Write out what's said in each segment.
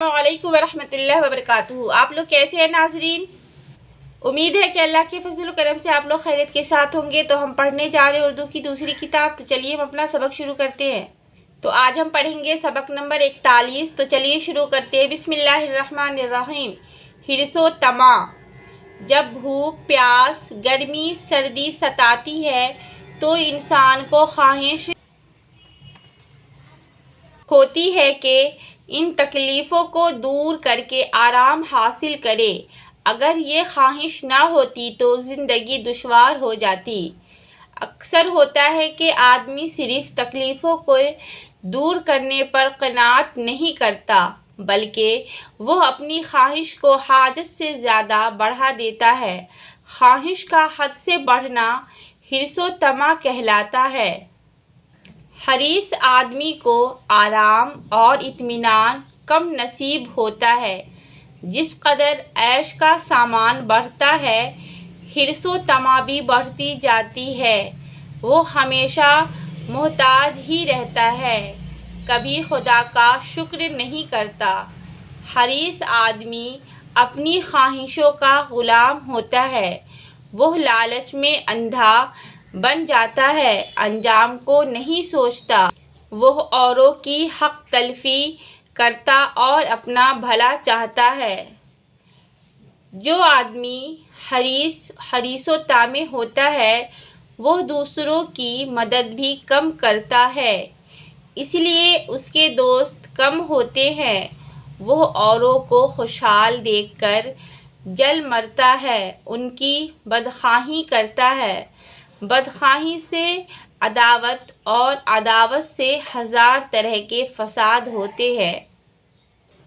वालेकुम वरहमतुल्लाहि वबरकातुहू। आप लोग कैसे हैं नाजरीन? उम्मीद है कि अल्लाह के फजल करम से आप लोग खैरियत के साथ होंगे। तो हम पढ़ने जा रहे हैं उर्दू की दूसरी किताब। तो चलिए हम अपना सबक शुरू करते हैं। तो आज हम पढ़ेंगे सबक नंबर 41। तो चलिए शुरू करते हैं। बिस्मिल्लाहिर्रहमानिर्रहीम। हिर्सो तमा। जब भूख, प्यास, गर्मी, सर्दी सताती है तो इंसान को ख्वाहिश होती है कि इन तकलीफ़ों को दूर करके आराम हासिल करे। अगर ये ख्वाहिश ना होती तो ज़िंदगी दुश्वार हो जाती। अक्सर होता है कि आदमी सिर्फ़ तकलीफ़ों को दूर करने पर क़नाअत नहीं करता, बल्कि वो अपनी ख्वाहिश को हाजत से ज़्यादा बढ़ा देता है। ख्वाहिश का हद से बढ़ना हिर्सो तमा कहलाता है। हरीस आदमी को आराम और इत्मीनान कम नसीब होता है। जिस कदर ऐश का सामान बढ़ता है, हिर्सो तमा भी बढ़ती जाती है। वो हमेशा मोहताज ही रहता है, कभी खुदा का शुक्र नहीं करता। हरीस आदमी अपनी ख्वाहिशों का ग़ुलाम होता है। वो लालच में अंधा बन जाता है, अंजाम को नहीं सोचता। वह औरों की हक तलफी करता और अपना भला चाहता है। जो आदमी हरीसो तामे होता है, वह दूसरों की मदद भी कम करता है, इसलिए उसके दोस्त कम होते हैं। वह औरों को खुशहाल देखकर जल मरता है, उनकी बदख्वाही करता है। बदख्वाही से अदावत और अदावत से हज़ार तरह के फसाद होते हैं,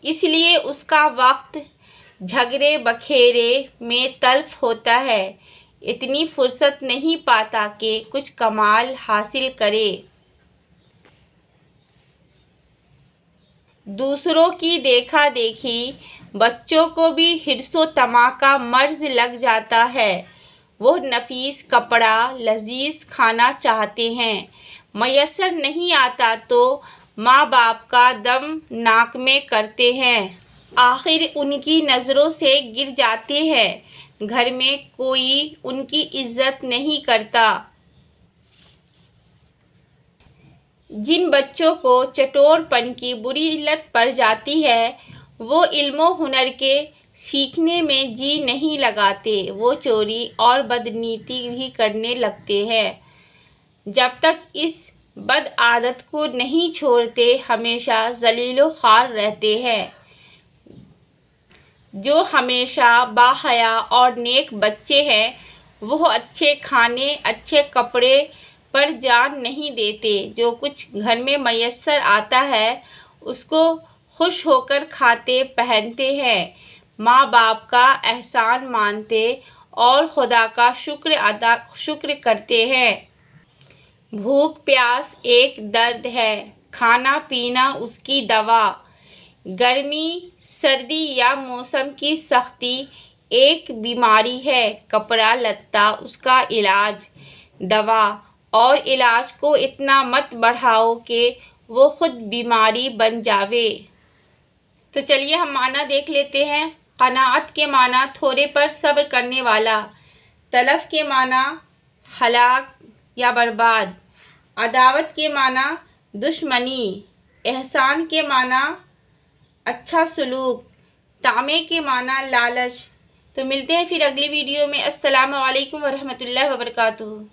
इसलिए उसका वक्त झगड़े बखेरे में तल्फ होता है। इतनी फुर्सत नहीं पाता कि कुछ कमाल हासिल करे। दूसरों की देखा देखी बच्चों को भी हिर्सो तमा का मर्ज लग जाता है। वो नफीस कपड़ा, लजीज खाना चाहते हैं, मयसर नहीं आता तो माँ बाप का दम नाक में करते हैं, आखिर उनकी नज़रों से गिर जाते हैं। घर में कोई उनकी इज्जत नहीं करता। जिन बच्चों को चटोरपन की बुरी लत पड़ जाती है, वो इल्मो हुनर के सीखने में जी नहीं लगाते। वो चोरी और बदनीति भी करने लगते हैं। जब तक इस बद आदत को नहीं छोड़ते, हमेशा ज़लीलो ख्वार रहते हैं। जो हमेशा बाहया और नेक बच्चे हैं, वह अच्छे खाने, अच्छे कपड़े पर जान नहीं देते। जो कुछ घर में मयस्सर आता है, उसको खुश होकर खाते पहनते हैं, माँ बाप का एहसान मानते और खुदा का शुक्र करते हैं। भूख प्यास एक दर्द है, खाना पीना उसकी दवा। गर्मी, सर्दी या मौसम की सख्ती एक बीमारी है, कपड़ा लत्ता उसका इलाज। दवा और इलाज को इतना मत बढ़ाओ कि वो खुद बीमारी बन जावे। तो चलिए हम माना देख लेते हैं। क़नाअत के माना थोड़े पर सब्र करने वाला। तलफ के माना हलाक या बर्बाद। अदावत के माना दुश्मनी। एहसान के माना अच्छा सलूक। तामे के माना लालच। तो मिलते हैं फिर अगली वीडियो में। अस्सलामु अलैकुम वरहमतुल्लाहि वबरकातुहू।